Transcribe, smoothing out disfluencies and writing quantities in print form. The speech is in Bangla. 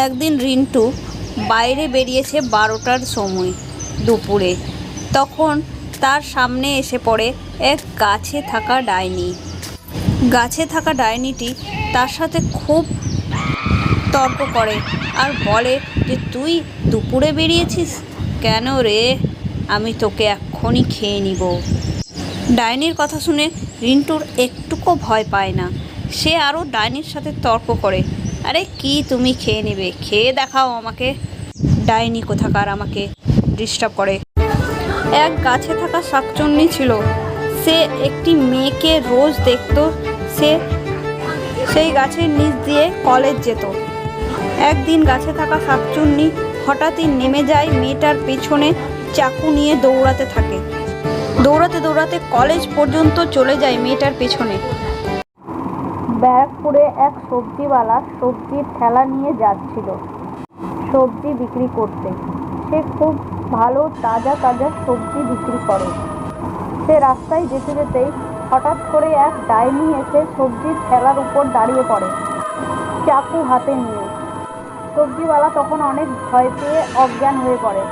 একদিন রিন্টু বাইরে বেরিয়েছে 12টার সময় দুপুরে। তখন তার সামনে এসে পড়ে এক গাছে থাকা ডাইনি। গাছে থাকা ডাইনিটি তার সাথে খুব তর্ক করে আর বলে যে, তুই দুপুরে বেরিয়েছিস কেন রে? আমি তোকে এক্ষুনি খেয়ে নিব। ডাইনির কথা শুনে রিন্টুর একটুকু ভয় পায় না। সে আরও ডাইনির সাথে তর্ক করে, আরে কি তুমি খেয়ে নেবে? খেয়ে দেখাও আমাকে। ডাইনি কোথাকার আমাকে ডিস্টার্ব করে। এক গাছে থাকা শাকচুন্নি ছিল। সে একটি মেয়েকে রোজ দেখত। সে সেই গাছের নিচ দিয়ে কলেজ যেত। একদিন গাছে থাকা শাকচুন্নি হঠাৎই নেমে যায় মেয়েটার পেছনে, চাকু নিয়ে দৌড়াতে থাকে। দৌড়াতে দৌড়াতে কলেজ পর্যন্ত চলে যায় মেয়েটার পেছনে। ব্যারাকপুরে এক সবজিওয়ালা সবজির ঠেলা নিয়ে যাচ্ছিল সবজি বিক্রি করতে। সে খুব ভালো তাজা তাজা সবজি বিক্রি করে। সে রাস্তায় যেতে যেতেই হঠাৎ করে এক ডাইনি এসে সবজির ঠেলার উপর দাঁড়িয়ে পড়ে, চাকু হাতে নিয়ে। সবজিওয়ালা তখন অনেক ভয় পেয়ে অজ্ঞান হয়ে পড়ে।